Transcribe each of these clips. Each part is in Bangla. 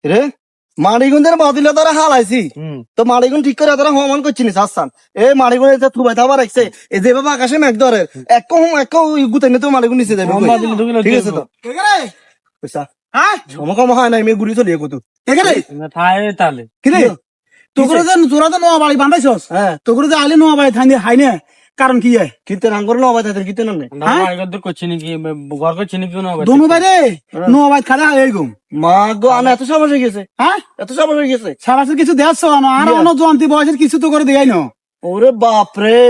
রে মাড়িগুন্দের বাদিলে তারা হালাইছি তো মাড়িগুন ঠিক করে তারা হমান করছি নি সাসান এ মাড়িগুন এটা থুবাই থাবা রাখছে এ যেভাবে আকাশে মেঘ ধরে এক গুতে নিতে মাড়িগুন নিচে যাবে ঠিক আছে তো পয়সা হ্যাঁ সমকম হয় না আমি গুড়ি চলিয়ে কত এখানে তাহলে কিরে তোকে যে তোরা তো নোয়া বাড়ি বান্ধাইছস হ্যাঁ তোকে যে আলি নোয়া বাড়ি থাই হাই না কারণ কি কিন্তু রাং করে নবাই থাকে কিন্তু না করছি নাকি ঘর করছি নাকি দোনো বাইরে নোয়া বাড়ি খালে হাই গুম মা গো আনা এত সাবাস হয়ে গেছে হ্যাঁ এত সাবাস হয়ে গেছে সারাসের কিছু দেড়শো আর অন্য জয়ন্তী বয়সের কিছু তো করে দেয় না ওরে বাপ রে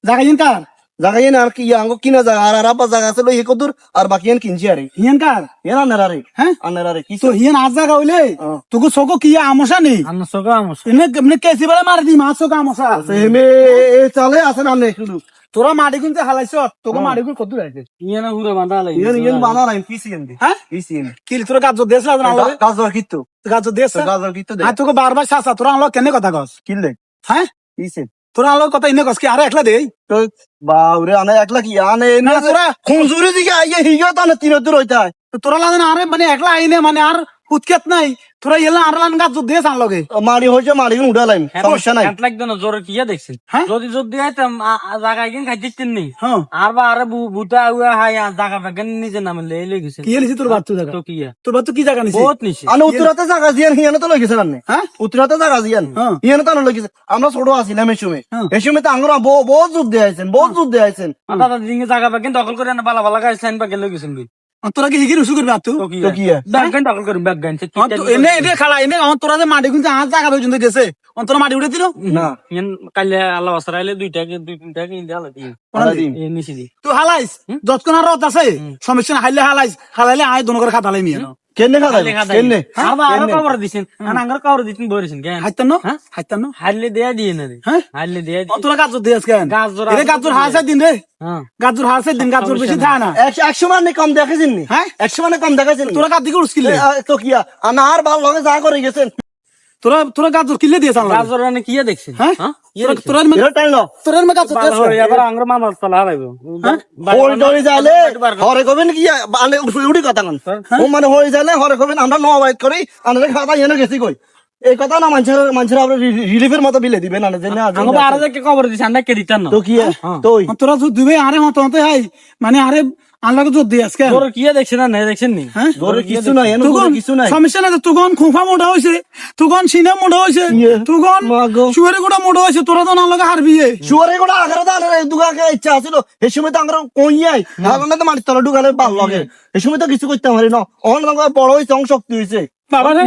জাগাইন কার জায়গা না আর কি আঙ্গো কিনা জায়গা আর আব্বা জায়গা আছে লই কদুর আর বাকি এন কিনছি আরে হিয়ান কার এন আনার আরে হ্যাঁ আনার আরে কি তো হিয়ান আজ জায়গা হইলে তোকে চোখ কি আমসা নেই আমার চোখে আমার এমনি কেসি বেলা মারি দি মা চোখ আমসা হেমে এ চালে আছে না নে শুধু তোরা মাটি কিনতে হালাইছ তোকে মাটি কিন কত রাখছে ইয়ে না পুরো বাঁধা লাগে ইয়েন ইয়েন বানা লাইন কি সিএম দি হ্যাঁ কি সিএম কি তোরা গাছ দেশ না গাজর কিত্তো গাছ দেশ গাজর কিত্তো দে আর তোকে বারবার শাসা তোরা আলো কেনে কথা কস কিনলে হ্যাঁ কি সিএম তোরা আলো কথা ইনে কস কি আরে একলা দেই তো বাউরে আনে একলা কি আনে না তোরা খুঁজুরি দিকে আইয়ে হিগো তো না তিন দূর হইতা তোরা লাগেন আরে মানে একলা আইনে মানে আর হুতকেত নাই তোরা এলা আর লান গাছ দেশ আন লগে মারি হইছে মারি উড়া লাইন সমস্যা নাই হাত লাগতো না জোরে কিয়া দেখছেন হ্যাঁ? যদি জোর দিয়ে জায়গায় কিন খাইতেছেন নি হ্যাঁ আর বা আরে বুটা উয়া হাই জায়গা বেগান নিজে নামে লে গেছেন কি লিছি তোর বাচ্চা জায়গা তো কিয়া তোর বাচ্চা কি জায়গা নিছি বহুত নিছে আনে উত্তরাতে জায়গা দিয়ান হিয়ানে তো লইছে না হ্যাঁ উত্তরাতে জায়গা দিয়ান হ্যাঁ। হিয়ানে তো লইছে আমরা ছোট আছিলাম এই সময় হ্যাঁ। এই সময় তো আঙ্গুরা বহুত যুদ্ধ আইছেন বহুত যুদ্ধ আইছেন দাদা দিকে জায়গা বেগান দখল করে না বালা বালা গাছ সাইন বেগান লই গেছেন বই তোরা কি হিগির উসু করবি আতু তো তো কি বেগান দখল করে বেগান এনে এনে খালা এনে আমার তোরা যে মাটি কিন্তু আজ জায়গা পর্যন্ত গেছে তোরা মাটি উঠে দিল না কালে আল্লাহ আসরাইলে দুই তিনটাকে ইন্ডিয়া দিই আলাদিন। এই নিছি দি তুই হালাইস যতক্ষণ আর রত আছে সমস্যা না হাইলে হালাইস হালাইলে আয় দোনো করে খাতালাই নিয়ে কেনে খাদাই কেনে আরো কবর দিছেন আঙ্গার কবর দিছেন বইরেছেন কেন হাইতান্ন হ্যাঁ? হাইতান্ন হাইলে দেয়া দিয়ে না রে হ্যাঁ? হাইলে দেয়া তোরা গাছ দিয়ে আজকে গাছ জোড়া এরে গাছ জোর হাসে দিন রে হ্যাঁ গাছ জোর হাসে দিন গাছ জোর বেশি থাকে না 100 মানে কম দেখাছেন নি হ্যাঁ? 100 মানে কম দেখাছেন তোরা গাছ দিকে উড়ছিল তো কি আনা আর ভালো লগে যা করে গেছেন তোরা তোরা গাছ জোর কিলে দিয়েছ গাছ জোড়া নে কিয়া দেখছেন হ্যাঁ তোরা এর টাইম লো তোরা গাছ জোর দিয়েছ এবার আঙ্গুর মামা চলা হারাইবো হই দড়ি যাইলে হরে কবেন কি মানে উড়ি কথা কোন ও মানে হই যাইলে হরে কবেন আমরা নো বাইট করি আনরে খাতা এনে গেছি কই এই কথা না মানুষের আমরা রিলিফের মতো বিলে দিবেন না যে না আঙ্গুর আরো যে কবর দিছেন আমরা কে দিতাম না তো কি তোই তোরা জোর দিবে আরে হত হতে হাই মানে আরে আনলাকে জোর দিয়ে আজকে তোর কিয়া দেখছেন না দেখছেন নি হ্যাঁ দরে কিছু নাই এনে তুগন কিছু নাই সমস্যা নাই তুগন খুফা মোটা হইছে তুগন সিনা মোটা হইছে তুগন মাগো। শুয়ারে গোটা মোটা হইছে তোরা তো না লগে হারবি শুয়ারে গোটা আগারে তো আনরে দুগাকে ইচ্ছা আছিল এই সময় তো আমরা কইয়াই আগুন তো মাটি তলে ঢুকালে ভাল লাগে এই সময় তো কিছু করতে পারি না অন বড় হইছে অংশ শক্তি হইছে বাবা রে